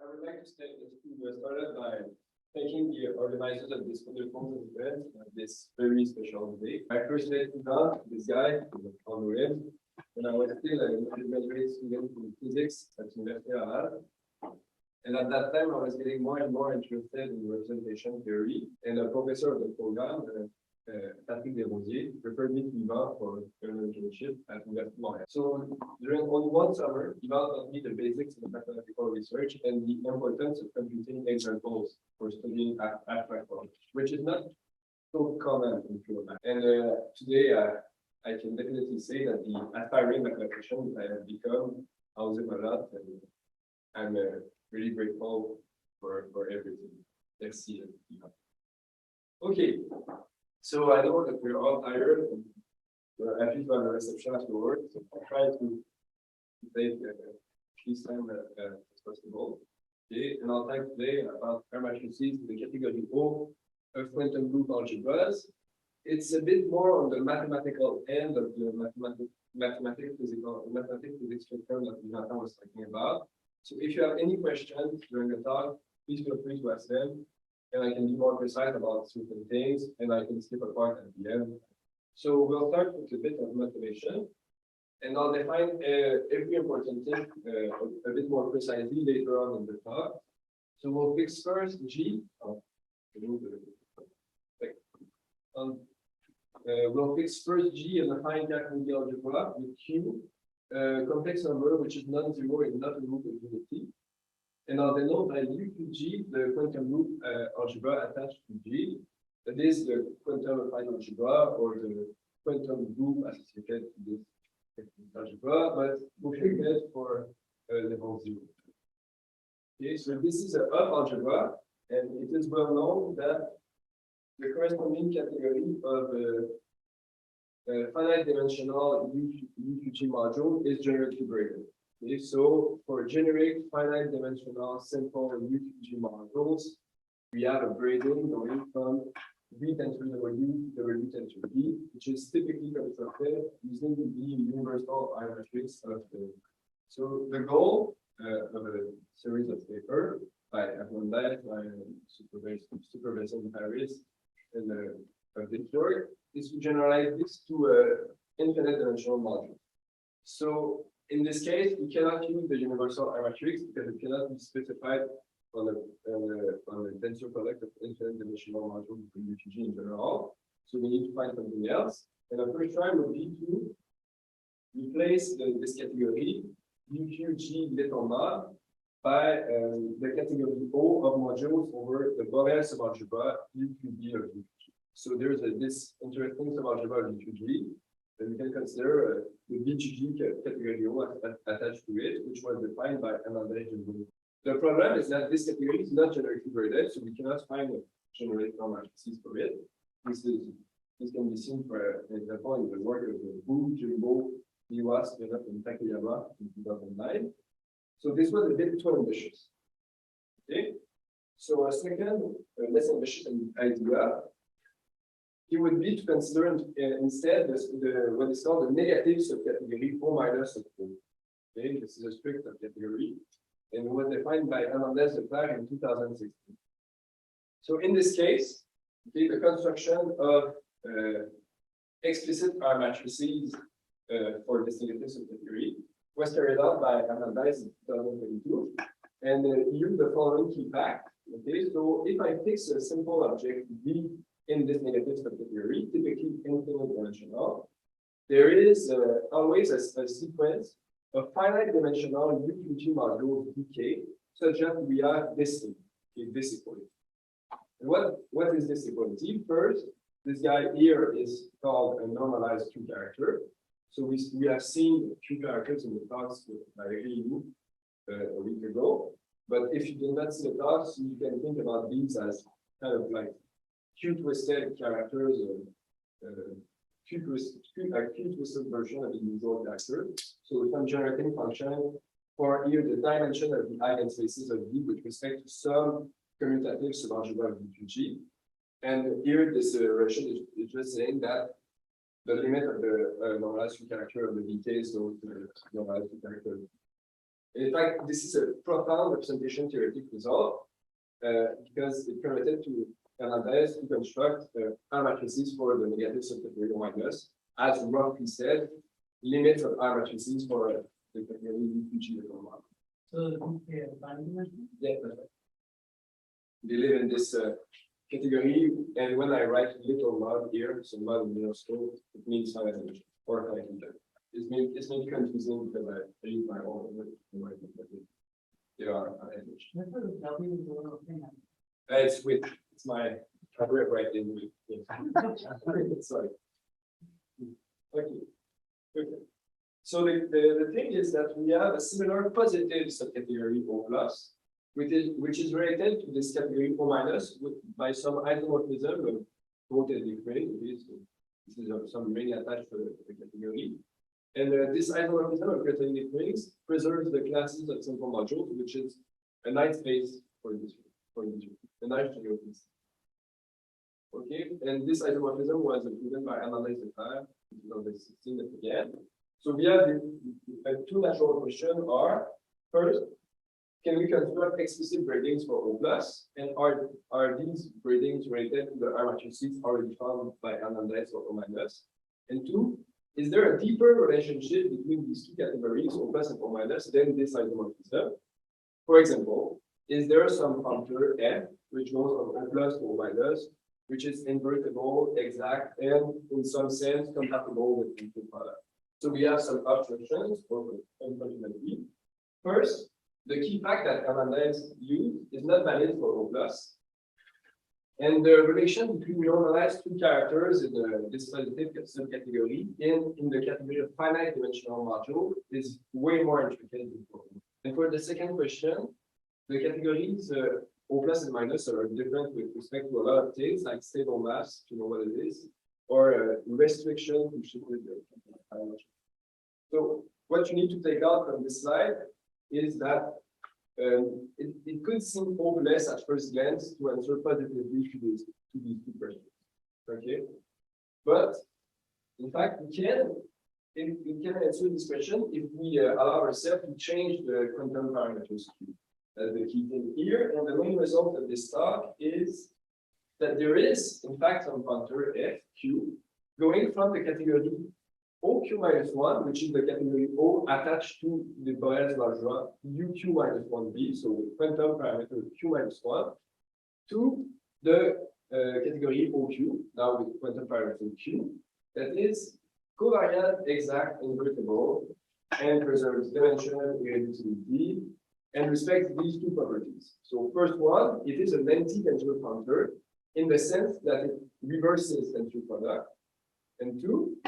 I would like to start by thanking the organizers of this wonderful event on this very special day. I first met this guy on the web when I was still an undergraduate student in physics at Integrable. And at that time, I was getting more and more interested in representation theory. And a professor of the program, Atelier, referred me to Ivan for an internship at Septembre-Octobre. So during only one summer, Ivan taught me the basics of mathematical research and the importance of computing examples for studying abstract problems, which is not so common in pure math. And today, I can definitely say that the aspiring mathematician that I have become helps him a lot, and I'm really grateful for everything. Merci, Ivan. Okay. So I know that we're all tired and we're happy to have a reception afterwards. So I'll try to take least time as possible. Okay, and I'll talk today about R-matrices, the category O of quantum group algebras. It's a bit more on the mathematical end of the mathematics physics term that Jonathan was talking about. So if you have any questions during the talk, please feel free to ask them. And I can be more precise about certain things, and I can skip a part at the end. So we'll start with a bit of motivation, and I'll define every important thing a bit more precisely later on in the talk. So we'll fix first G. We'll fix first G in the high category algebra with Q, complex number which is non-zero and not a root of unity. And I'll denote by UQG the quantum group algebra attached to G. That is the quantum affine algebra or the quantum group associated to this algebra, but we'll take that for level 0. Okay, so this is an up algebra, and it is well known that the corresponding category of finite dimensional UQG module is generically graded. Okay, so for generic finite dimensional simple UQG modules, we have a grading going from V tends to W, W tends to V, which is typically constructed using the universal R-matrix of the. So the goal of a series of papers by Atelier, by supervisor in Paris, and of this work is to generalize this to infinite dimensional module. So in this case, we cannot use the universal R-matrix because it cannot be specified on a tensor product of infinite dimensional module for UQG in general. So we need to find something else. And the first try would be to replace this category UQG little mod by the category O of modules over the model subalgebra UQB of UQG. So there's this interesting subalgebra of UQG that we can consider the VGG category O attached to it, which was defined by Hernandez and Bruno. The problem is that this category is not generically graded, so we cannot find a generic R-matrices for it. This can be seen, for example, in the work of Wu, Jimbo, Liwas, and Takayama in 2009. So this was a bit too ambitious. Okay, so a second, less ambitious idea, it would be to consider instead what is called the negative subcategory O minus of O. Okay, this is a strict subcategory, and it was defined by Hernandez in 2016. So in this case, okay, the construction of explicit R-matrices for this negative subcategory was carried out by Hernandez in 2022, and he used the following key fact. Okay, so if I fix a simple object V in this negative subcategory, typically infinite dimensional, there is always a sequence of finite dimensional UQG modules dk, such that we have this equality. And what is this equality? First, this guy here is called a normalized Q character. So we have seen Q characters in the talks by Ryu a week ago. But if you did not see the talks, you can think about these as kind of like Q-twisted characters, Q-twisted version of the usual character. So some generating function for here the dimension of the eigenspaces of V with respect to some commutative subalgebra of UQG. And here this relation is just saying that the limit of the normalized Q character of the VK is the normalized Q character In fact, this is a profound representation theoretic result because it permitted to Hernandez to construct R-matrices for the negative subcategory O minus, as roughly said, limits of R-matrices for the category UQG level 1. So, yeah, yeah, perfect. They live in this category, and when I write little mod here, so mod in middle school, it means finite dimension or finite integral. It's maybe confusing because I use my own word. They are finite dimension. It's with it's my favorite writing. Sorry. Okay. So the thing is that we have a similar positive subcategory O plus, which is related to this category O minus by some isomorphism of quoted different. This is some ring attached to the category. And this isomorphism of quoted difference preserves the classes of simple modules, which is a nice base for this. A nice geometry. Okay, and this isomorphism was proven by Hernandez et al. In 2016 again. So we have the two natural questions are, first, can we construct explicit gradings for O plus? And are these gradings related to the R-matrices already found by Hernandez or O minus? And two, is there a deeper relationship between these two categories, O plus and O minus, than this isomorphism? For example, is there some functor F, which goes from O plus to O minus, which is invertible, exact, and in some sense compatible with the product? So we have some obstructions for unfortunately. First, the key fact that Hernandez used is not valid for O plus. And the relation between normalized two characters in this positive subcategory in the category of finite dimensional module is way more intricate than for O. And for the second question, the categories O plus and minus are different with respect to a lot of things like stable mass, to know what it is, or restriction to shift with the. So what you need to take out from this slide is that it could seem hopeless at first glance to answer positively to these two questions. Okay, but in fact we can answer this question if we allow ourselves to change the quantum parameters. That's the key thing here, and the main result of this talk is that there is in fact some functor f q going from the category OQ minus 1, which is the category O attached to the Borel's algebra UQ minus 1b, so quantum parameter Q minus 1, to the category OQ, now with quantum parameter Q, that is covariant, exact, invertible, and preserves dimension, irreducibility, and respects these two properties. So first one, it is an anti-tensor functor in the sense that it reverses tensor product, and two,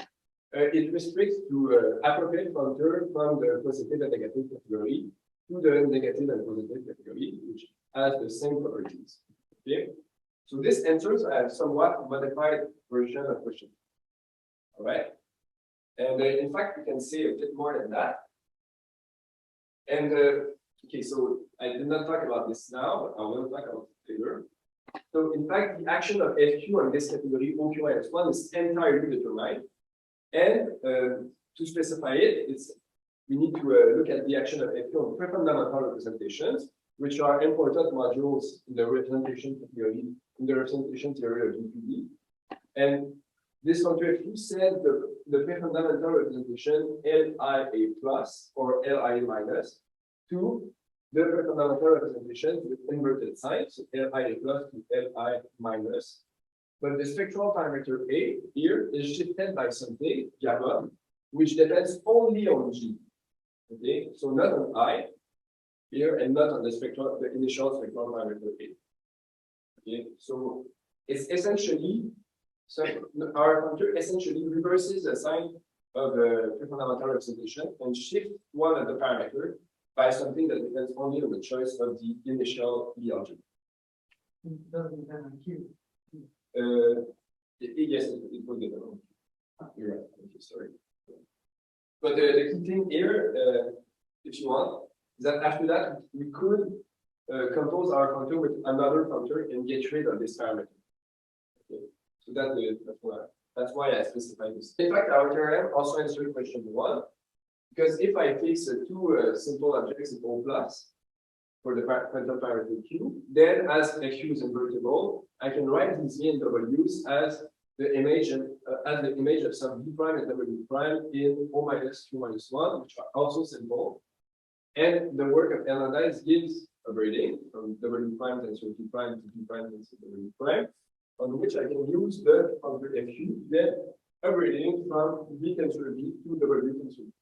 it restricts to appropriate functor from the positive and negative category to the negative and positive category, which has the same properties. Okay, so this answers a somewhat modified version of question. All right, and in fact, we can say a bit more than that. And okay, so I did not talk about this now, but I will talk about it later. So in fact, the action of FQ on this category OQ minus 1 is entirely determined. And to specify it, we need to look at the action of FQ on prefundamental representations, which are important modules in the representation theory, of UPD. And this functor FQ says the prefundamental representation LIA plus or LIA minus to the prefundamental representation with inverted signs, so LIA plus to LI minus. But the spectral parameter A here is shifted by something, gamma, which depends only on G. Okay, so not on I here and not on the initial spectral parameter A. Okay, so it's essentially, our functor essentially reverses the sign of the prefundamental representation and shifts one of the parameters by something that depends only on the choice of the initial E algebra. It doesn't depend on Q. Yes, it will get along. You're right. Okay, sorry. But the key thing here, if you want, is that after that we could compose our functor with another functor and get rid of this parameter. Okay. So that's why I specified this. In fact, our theorem also answers question 1. Because if I fix two simple objects in O plus for the quantum parameter Q, then as Q is invertible, I can write these V and W's as the image of some V prime and W prime in O minus Q minus 1, which are also simple. And the work of analyze gives a braiding from W prime tensor Q prime to P prime tensor W prime, on which I can use the functor FQ, then a braiding from V tensor V to W tensor V.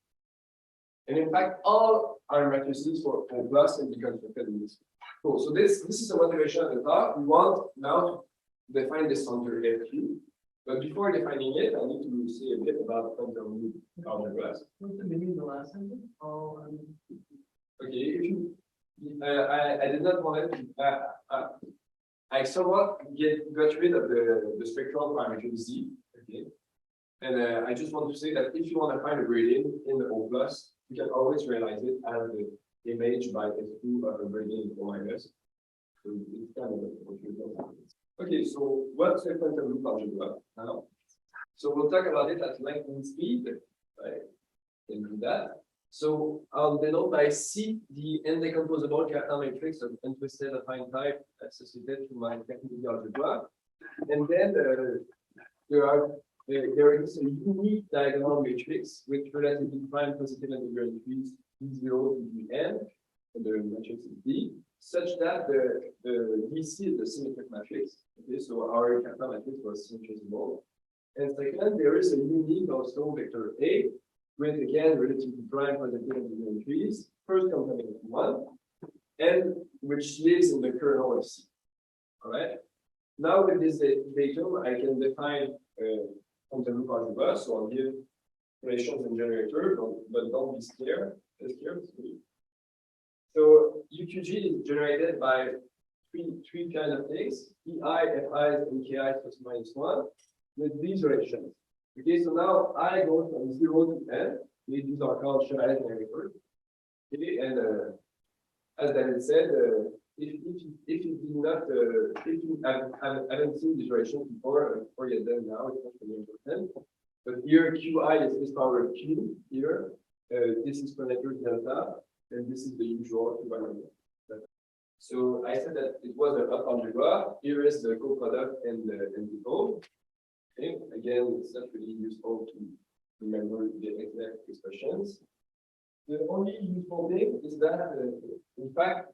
And in fact, all R-matrices for O plus can be constructed in this way. Cool. So this is a motivation at the top. We want now to define this functor FQ. But before defining it, I need to say a bit about quantum algebras. What's the meaning of the last sentence? Okay, if you, I did not want to. I somewhat got rid of the spectral parameter Z. Okay, and I just want to say that if you want to find a gradient in the O plus, you can always realize it as the image by S2 of a gradient in O minus. So it's kind of what you're talking about. Okay, so what's a quantum loop algebra now? So we'll talk about it at length and speed. Right? Can do that. So I'll denote by C the indecomposable character matrix of untwisted affine type associated to my technical algebra. And then there is a unique diagonal matrix with relatively prime positive integer entries D0 to Dn, and the matrix is D, such that the DC is the symmetric matrix. Okay, so our character matrix was symmetrizable. And second, there is a unique also vector A with again relatively prime positive integer entries, first component 1, and which lives in the kernel of C. All right. Now with this datum, I can define quantum loop algebra. So I'll give relations and generator, but don't be scared. So UQG is generated by three kind of things: EI, FI, and KI plus minus 1 with these relations. Okay, so now I go from 0 to n. These are called characterized generators. Okay, and as David said, if you do not, if you haven't seen these relations before, forget them now. It's not really important. But here, QI is this power of Q. Here, this is parameter delta, and this is the usual environment. So I said that it was an up algebra. Here is the co-product and the code. Okay. Again, it's not really useful to remember the exact expressions. The only useful thing is that, in fact,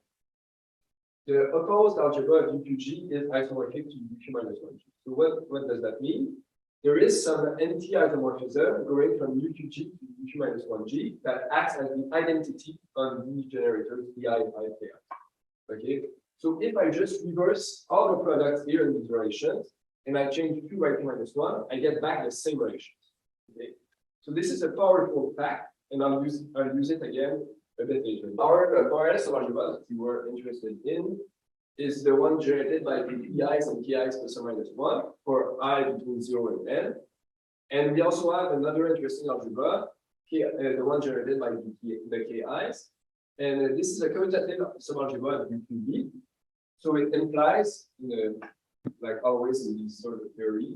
the opposed algebra of UQG is isomorphic to UQ minus 1G. So what does that mean? There is some anti-isomorphism going from UQG to UQ minus 1G that acts as the identity on these generators, DI, FI, KI. Okay, so if I just reverse all the products here in these relations, and I change Q by Q minus 1, I get back the same relations. Okay, so this is a powerful fact, and I'll use it again a bit later. Our parallel algebra that you were interested in is the one generated by the EIs and KIs plus or minus 1 for I between 0 and n. And we also have another interesting algebra, the one generated by the KIs. And this is a commutative subalgebra of UQB. So it implies, like always in this sort of theory,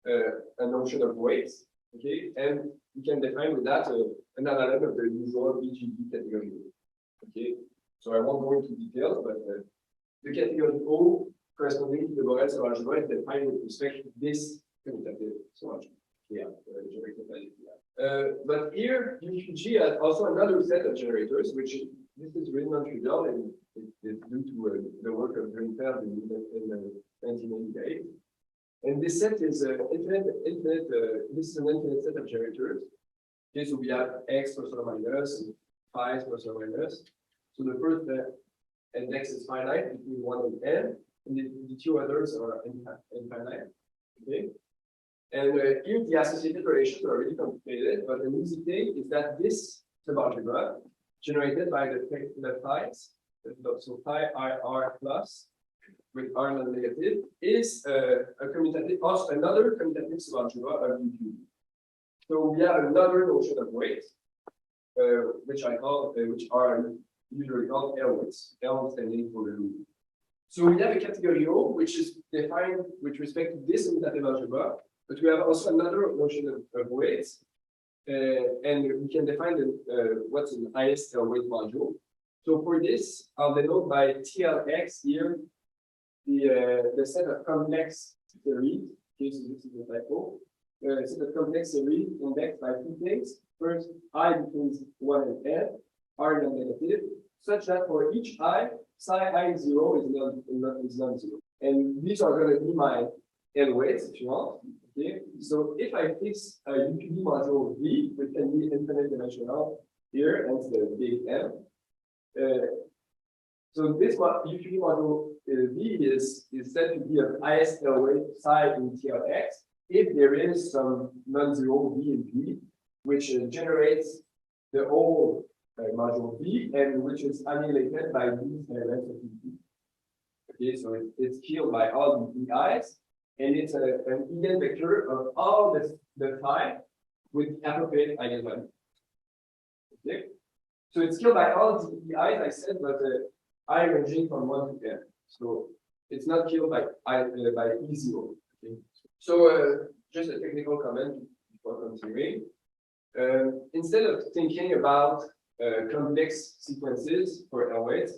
a notion of weights. Okay, and we can define with that an analog of the usual BGB category. Okay, so I won't go into details, but the category O corresponding to the Borel subalgebra is defined with respect to this commutative subalgebra. Yeah, but here UQG has also another set of generators, which this is really non-trivial, and it's due to the work of Greenfeld in 1988. And this set is infinite. This is an infinite set of generators. Okay, so we have x plus or minus, and phi plus or minus. So the first index is finite between 1 and n, and the two others are infinite. Okay, and here the associated relations are really complicated, but the easy thing is that this subalgebra generated by the phi's, so phi IR plus with R non-negative is a commutative, also another commutative subalgebra of UQ. So we have another notion of weights, which are usually called L weights, L standing for the loop. So we have a category O, which is defined with respect to this commutative algebra, but we have also another notion of weights, and we can define what's an highest weight module. So for this, I'll denote by TLX here the set of complex series. Okay, so this is the typo. Set of complex series indexed by two things. First, I between 1 and n are non-negative, such that for each I, psi I 0 is non-zero. And these are going to be my n weights, if you want. Okay, so if I fix a UPD module V, which can be infinite dimensional here, and the big M. So this UPD module V is said to be of highest weight psi in TLX if there is some non-zero V in V, which generates the whole module V, and which is annihilated by these elements of V. Okay, so it's killed by all the EIs, and it's an eigenvector of all the phi with appropriate eigenvalue. Okay, so it's killed by all the EIs, I said, but I ranging from 1 to n. So it's not killed by E0. Okay, so just a technical comment before continuing. Instead of thinking about complex sequences for L weights,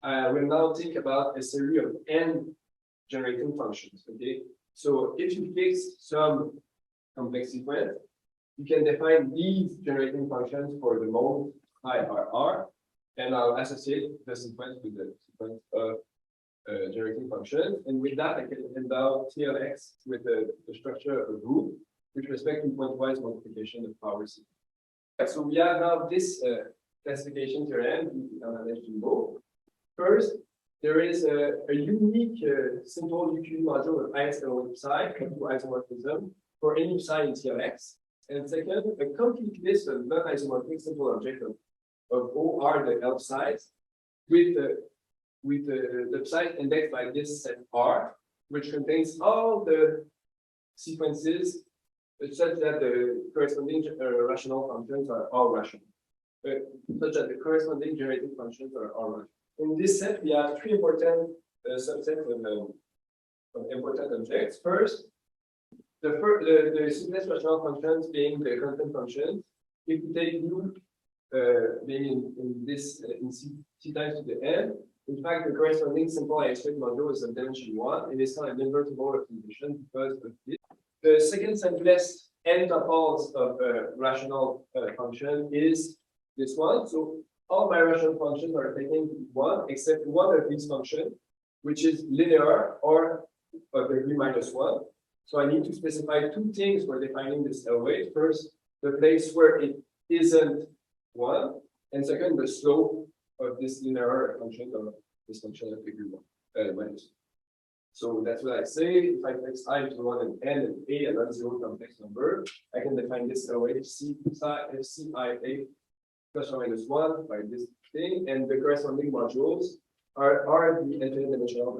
we'll now think about a series of n generating functions. Okay, so if you fix some complex sequence, you can define these generating functions for the mode I R, and I'll associate the sequence with the sequence of generating functions. And with that, I can endow TLX with the structure of a group with respect to pointwise multiplication of power sequence. So we have now this classification theorem in managed to go. First, there is a unique simple UPD module of highest weight psi to isomorphism for any psi in TLX. And second, a complete list of non-isomorphic simple objects of O are the L psis with the psi indexed by this set R, which contains all the sequences such that the corresponding rational functions are all rational, such that the corresponding generating functions are all rational. In this set, we have three important subsets of important objects. First, the simplest rational functions being the constant functions. If we take u being in this in c times to the n, in fact, the corresponding simple I-straight module is of dimension 1, and it's not an invertible representation because of this. The second simplest n tuples of a rational function is this one. So all my rational functions are taken to 1 except one of these functions, which is linear or of degree -1. So I need to specify two things for defining this L weight. First, the place where it isn't 1, and second, the slope of this linear function of this function of degree 1 -1. So that's what I say. If I fix I to 1 and n and a a non-zero complex number, I can define this L weight C I A plus or minus 1 by this thing, and the corresponding modules are the infinite dimensional.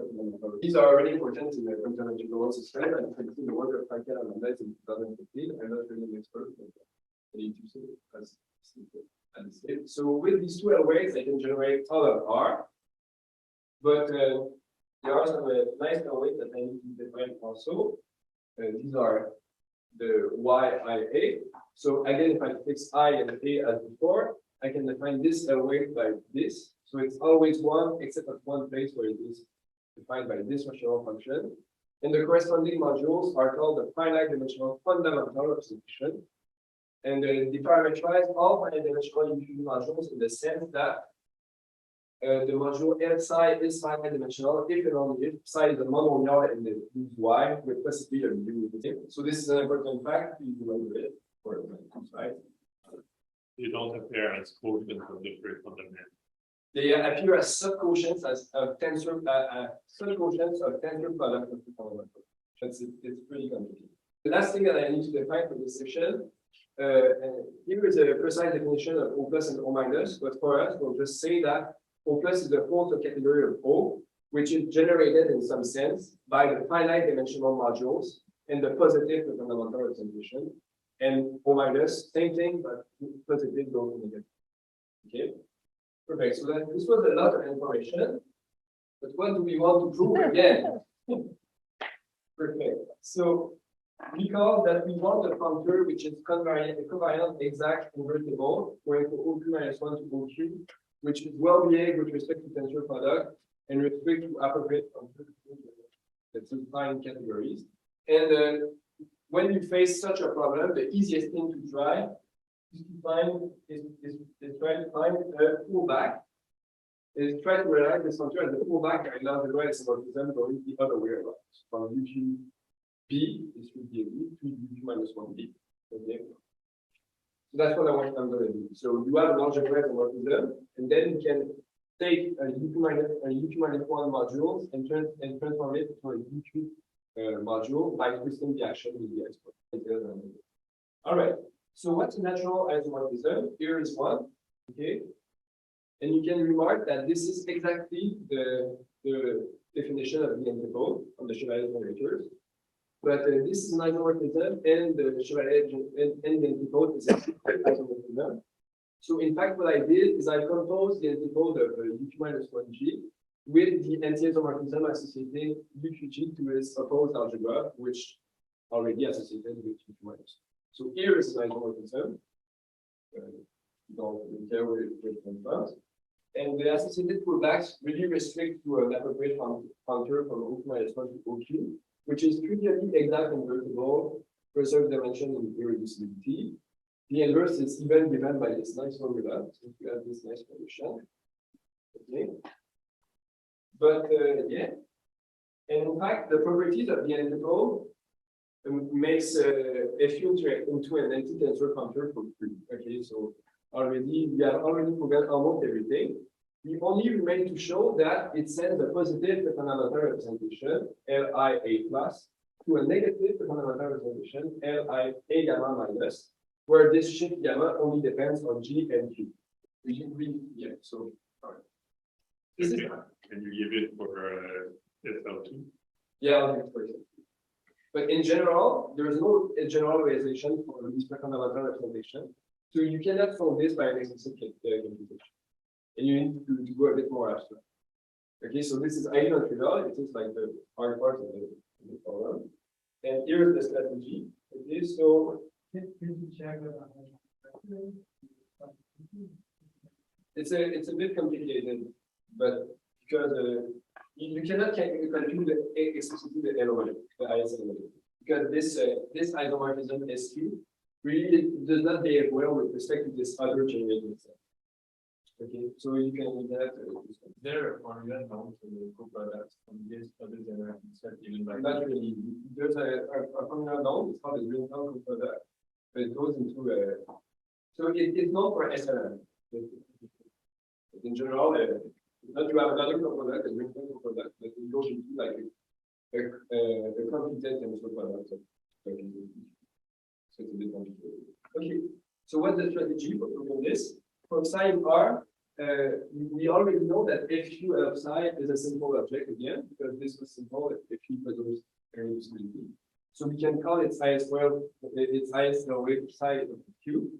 These are already important in the interdimensional system, and you can see the work of Frankel and Mendez in 2015. I'm not really an expert, but I need to say it. So with these two L weights, I can generate all of R, but there are some nice L weights that I need to define also. These are the YIA. So again, if I fix I and A as before, I can define this L weight by this. So it's always 1 except at one place where it is defined by this rational function. And the corresponding modules are called the finite dimensional fundamental representation. And they parameterize all finite dimensional UPD modules in the sense that the module L psi is finite dimensional if and only if psi is a monomial and the Y with possibility of U. So this is an important fact. Please remember it for right. You don't appear as quotients of the free fundamental. They appear as subquotients of tensor subquotients of tensor product of the fundamental. It's pretty complicated. The last thing that I need to define for this section, here is a precise definition of O plus and O minus, but for us, we'll just say that O plus is the whole category of O, which is generated in some sense by the finite dimensional modules and the positive fundamental representation. And O minus, same thing, but positive goes negative. Okay, perfect. So this was a lot of information, but what do we want to prove again? Perfect. So Because that we want a functor which is covariant, exact, invertible, going from OQ minus 1 to OQ, which is well behaved with respect to tensor product and respect to appropriate functors that's defined categories. And when you face such a problem, the easiest thing to try is to find try to find a fallback. Is try to realize this functor as a fallback and now the right isomorphism going the other way around. From UQ B is 3B to UQ minus 1B. Okay. So that's what I'm going to do. So you have an algebra isomorphism, and then you can take a UQ minus 1 modules and transform it to a UQ module by twisting the action with the exponent. All right. So what's a natural isomorphism? Here is one. Okay. And you can remark that this is exactly the definition of the integral from the Chevalier generators. But this is an isomorphism, and the Chevalier and the integral is an isomorphism. So in fact, what I did is I composed the integral of UQ minus 1G with the anti-isomorphism associated UQG to its opposed algebra, which already associated with UQ minus. So here is an isomorphism. Don't care where it comes from. And the associated fallbacks really restrict to an appropriate functor from OQ minus 1 to OQ, which is trivially exact invertible, preserved dimension and irreducibility. The inverse is even given by this nice formula. So we have this nice condition. Okay. But yeah. And in fact, the properties of the integral makes FU into an anti-tensor functor for free. Okay, so we have already proven almost everything. We only remain to show that it sends a positive fundamental representation, LIA plus, to a negative fundamental representation, LIA gamma minus, where this shift gamma only depends on G and Q. Yeah, so, all right. Can you give it for SL2? Yeah, I'll give it for SL2. But in general, there is no generalization for this fundamental representation. So you cannot solve this by an explicit computation. And you need to go a bit more abstract. Okay, so this is highly non-trivial. It is like the hard part of the problem. And here's the strategy. Okay, so it's a bit complicated, but because you cannot compute explicitly the LOA, the ISLOA, because this isomorphism SQ really does not behave well with respect to this other generating set. Okay, so you can do that. There are formula known to the co-products from this other generating set even by not really. There's a formula known, it's called the green co-product, but it goes into so it's not for SLM. But in general, not you have another co-product, a green co-product, but it goes into like a computed tensor product. So it's a bit complicated. Okay, so what's the strategy for proving this? For psi R, we already know that FU of psi is a simple object again, because this was simple if FU preserves irreducibility. So we can call its IS12, its IS psi of Q.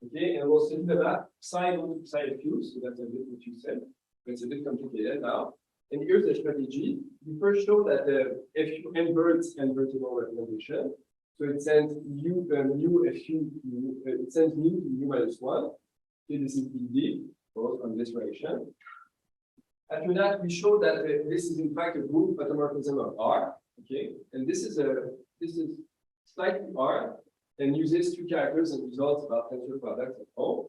Okay, and we'll see the map psi goes to psi of Q, so that's a bit what you said, but it's a bit complicated now. And here's the strategy. We first show that the FU inverts invertible representation. So it sends mu it sends mu to mu minus 1. Okay, this is PD, both on this relation. After that, we show that this is in fact a group automorphism of R. Okay, and this is slightly R and uses two characters and results about tensor products at home.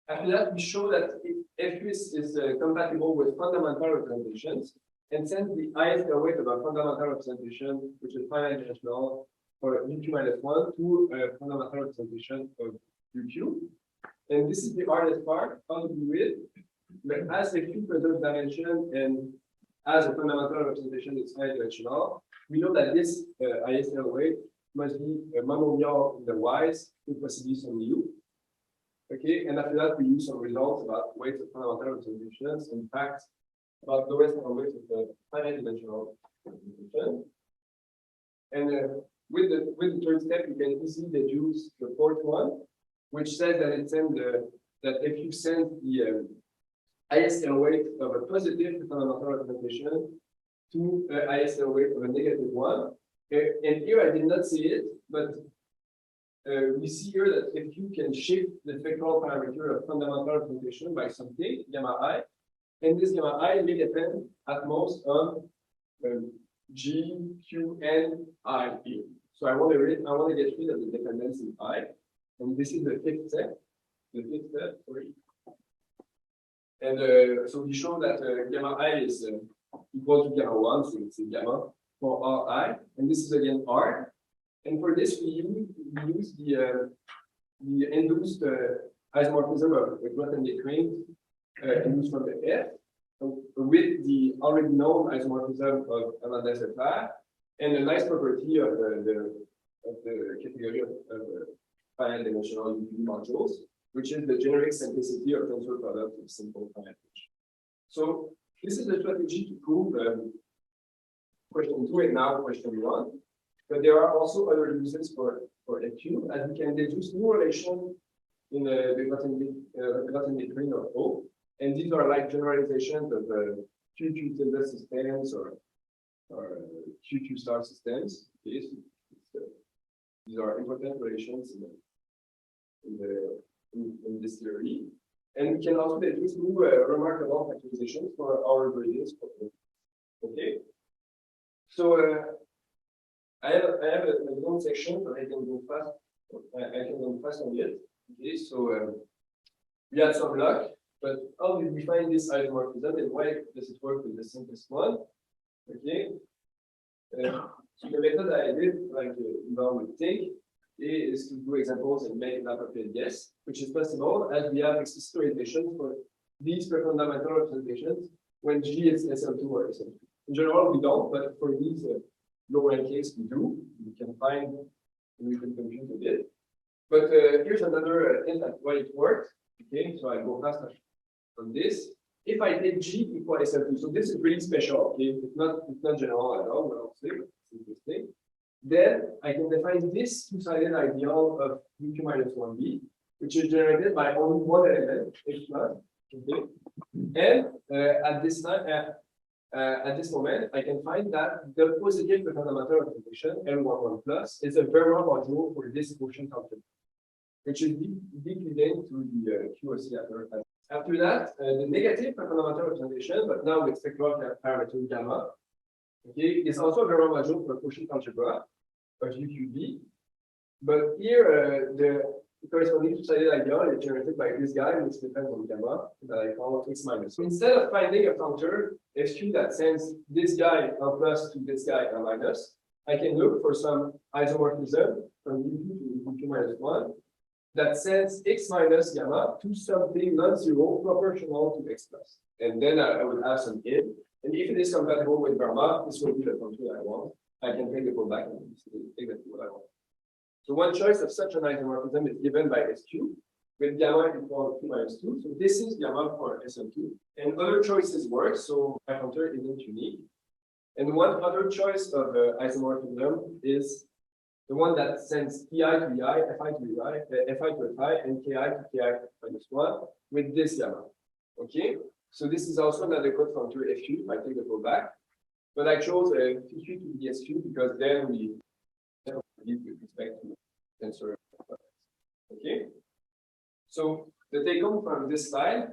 After that, we show that FU is compatible with fundamental representations and sends the highest weight of a fundamental representation, which is finite dimensional for UQ minus 1 to a fundamental representation of UQ. And this is the hardest part, how to do it. But as the Q preserves dimension and as a fundamental representation is finite dimensional, we know that this ISL weight must be a monomial in the Y's with possibly some U. Okay, and after that, we use some results about weights of fundamental representations. In fact, about the rest of the weights of the finite dimensional representation. And with the third step, you can easily deduce the fourth one, which says that it sends that if you send the ISL weight of a positive fundamental representation to ISL weight of a negative one, And here I did not see it, but we see here that if you can shift the vectorial parameter of fundamental representation by something, gamma I, and this gamma I may depend at most on G, Q, and I here. So I want to get rid of the dependence in I, and this is the fifth step. Sorry. And so we show that gamma I is equal to gamma 1, so it's a gamma for Ri, and this is again R. And for this, we use the induced isomorphism of the Grothendieck ring induced from the F with the already known isomorphism of lambda zeta, and a nice property of the category of finite dimensional UV modules, which is the generic simplicity of tensor product of simple finite dimension. So this is the strategy to prove question 2 and now question 1. But there are also other uses for FQ, as we can deduce new relation in the Grothendieck ring of O. And these are like generalizations of QQ tilde systems or QQ star systems. Okay, so these are important relations in this theory. And we can also deduce new remarkable factorizations for our gradients. Okay. So I have a long section, but I can go fast. I can go fast on it. Okay, so we had some luck, but how did we find this isomorphism and why does it work with the simplest one? Okay. So the method I did, like Ivan would think, is to do examples and make an appropriate guess, which is possible as we have explicit orientation for these fundamental representations when G is SL2 or SL2. In general, we don't, but for these lower end case, we do. We can find, we can compute a bit. But here's another hint at why it worked. Okay, so I go fast on this. If I take G equal SL2, so this is really special. Okay, it's not general at all. Well, it's interesting. Then I can define this two-sided ideal of UQ minus 1b, which is generated by only one element, X plus. Okay, and at this time. At this moment, I can find that the positive fundamental representation L11 plus is a Verma module for this quotient algebra, which is deeply linked to the QOC after. After that, the negative fundamental representation, but now with spectral parameter gamma, okay, is also a Verma module for quotient algebra of UQB. But here, the corresponding two-sided ideal is generated by this guy, which depends on gamma, that I call X minus. So instead of finding a functor FQ that sends this guy L plus to this guy L minus, I can look for some isomorphism from UQ to UQ minus 1 that sends X minus gamma to something non-zero proportional to X plus. And then I would have some in. And if it is compatible with Verma, this will be the function I want. I can take the pullback and take exactly what I want. So one choice of such an isomorphism is given by SQ with gamma equal to minus 2. So this is gamma for SL2. And other choices work, so my functor isn't unique. And one other choice of isomorphism is the one that sends EI to EI, FI to EI, FI to FI, and KI to KI minus 1 with this gamma. Okay, so this is also an adequate functor FQ if I take the pullback. But I chose PQ to be SQ because then we with respect to tensor. Okay. So the take home from this slide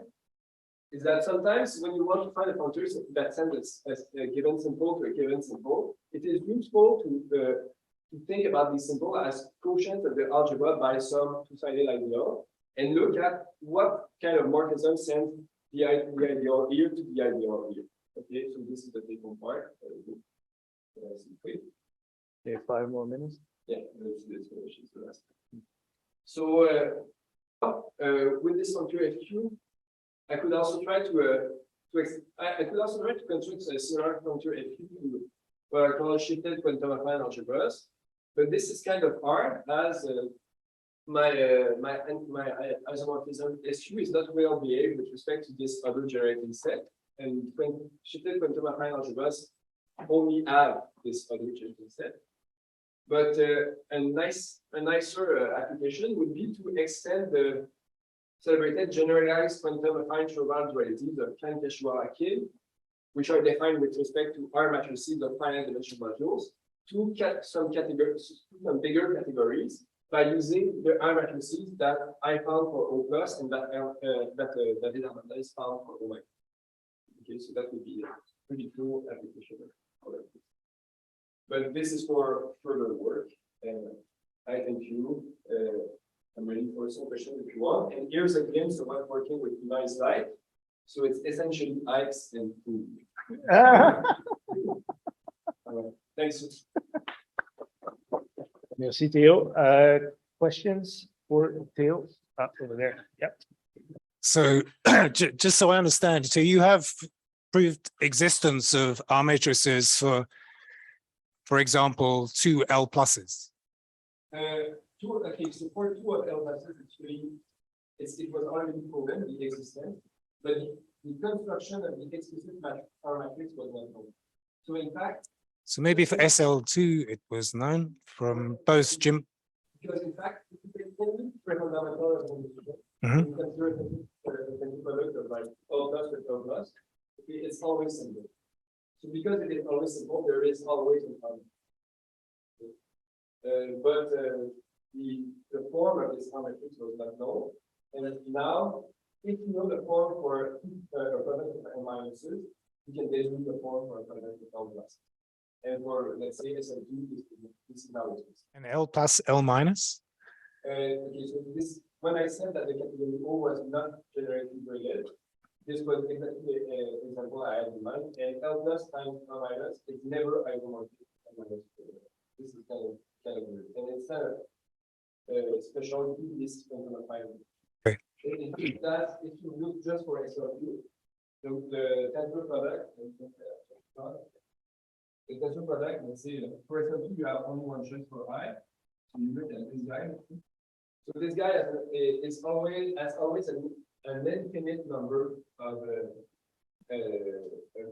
is that sometimes when you want to find a functor that sends a given symbol to a given symbol, it is useful to think about this symbol as quotient of the algebra by some two-sided ideal and look at what kind of morphism sends the ideal here to the ideal here. Okay, so this is the take home part. Okay, 5 more minutes. Yeah, this finishes the rest. So with this functor FQ, I could also try to construct a similar functor FQ to what I call shifted quantum affine algebras. But this is kind of hard as my isomorphism SQ is not well behaved with respect to this other generating set. And shifted quantum affine algebras only have this other generating set. But a nicer application would be to extend the celebrated generalized quantum affine Chauval dualities of Klein-Keshua-Akin, which are defined with respect to R-matrices of finite dimensional modules, some categories, some bigger categories by using the R-matrices that I found for O plus and that is found for O minus. Okay, so that would be a pretty cool application of it. But this is for further work, and I thank you. I'm ready for some questions if you want. And here's again, so I'm working with device light. So it's essentially ice and food. Thanks. Merci, Théo. Questions for Théo? Over there. Yep. So just so I understand, so you have proved existence of R matrices for example, two L pluses. Okay, so for two of L pluses, actually, it was already proven, the existence, but the construction of the explicit R matrix was not known. So in fact, So maybe for SL2, it was known from both Jim. Because in fact, if you take only pre-fundamental Mhm. you consider the product of like O plus with O plus, okay, it's always simple. So because it is always simple, there is always a problem. But the form of this matrix was not known, and now if you know the form for a product of L minuses, you can deduce the form for a product of L plus. And for, let's say, SL2, this is how it is. And L plus, L minus? Okay, so this, when I said that the category O was not generated graded, this was exactly the example I had in mind. And L plus times L minus is never isomorphic. This is kind of weird. And it's a specialty, this is going to find. Okay. If you look just for SL2, the tensor product, let's say, for example, you have only one choice for I. So you look at this guy. So this guy has always an infinite number of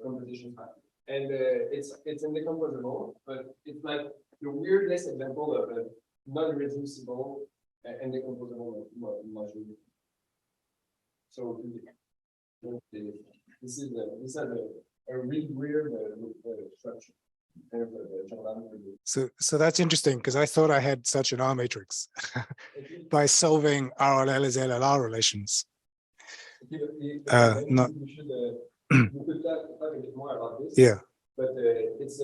composition factors. And it's indecomposable, but it's like the weirdest example of a non-reducible and decomposable module. So this is a really weird structure. So that's interesting because I thought I had such an R matrix by solving RLL's LLR relations. Not. We could talk a bit more about this. Yeah. But it's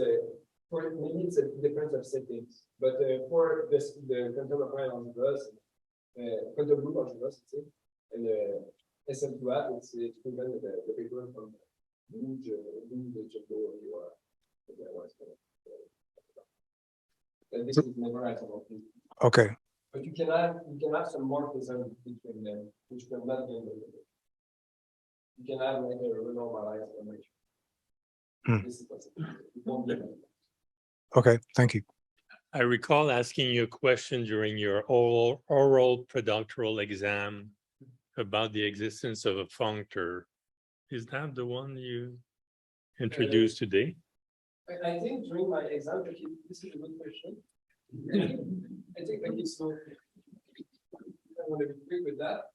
for maybe it's a difference of settings. But for this, the contemporary algebras, quantum group algebras, and SM2 app, it's proven the paper from and this is never isomorphic. Okay. But you can have some morphism between them, which will not be in the limit. You can have like a renormalized formation. This is possible. It won't be. Okay, thank you. I recall asking you a question during your oral productoral exam about the existence of a functor. Is that the one you introduced today? I think during my exam, this is a good question. I think okay, so I want to be quick with that.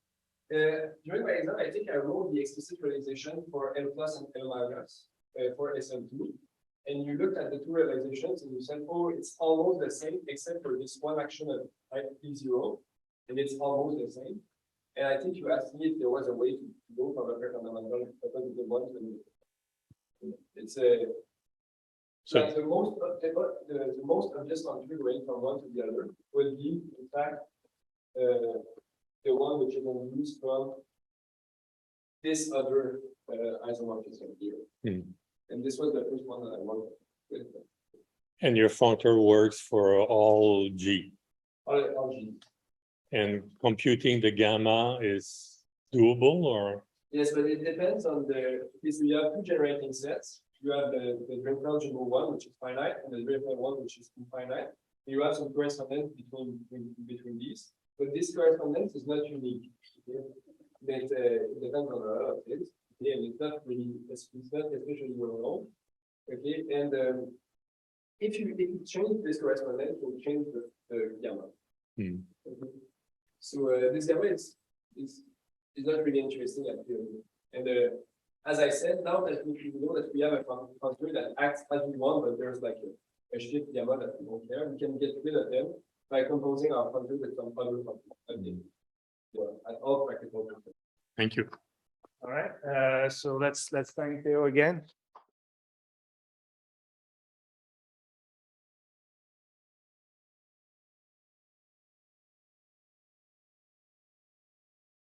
During my exam, I think I wrote the explicit realization for L plus and L minus for SL2. And you looked at the two realizations and you said, oh, it's almost the same, except for this one action of P0, and it's almost the same. And I think you asked me if there was a way to go from a fundamental to the one to the it's a so like the most obvious country going from one to the other would be, in fact, the one which is then used from this other isomorphism here. And this was the first one that I worked with. And your functor works for all G. All G. And computing the gamma is doable, or? Yes, but it depends on the. So you have two generating sets. You have the Drinker-Algebra one, which is finite, and the Drinker one, which is infinite. You have some correspondence between these, but this correspondence is not unique. Okay? It depends on a lot of things. Okay? And it's not really, it's not especially well known. Okay, and if you change this correspondence, you will change the gamma. Okay? So this gamma is not really interesting at the and as I said, now that we know that we have a functor that acts as we want, but there's like a shift gamma that we don't care. We can get rid of them by composing our function with some other function. Okay. So, at all practical purposes. Thank you. All right, so let's thank Theo again.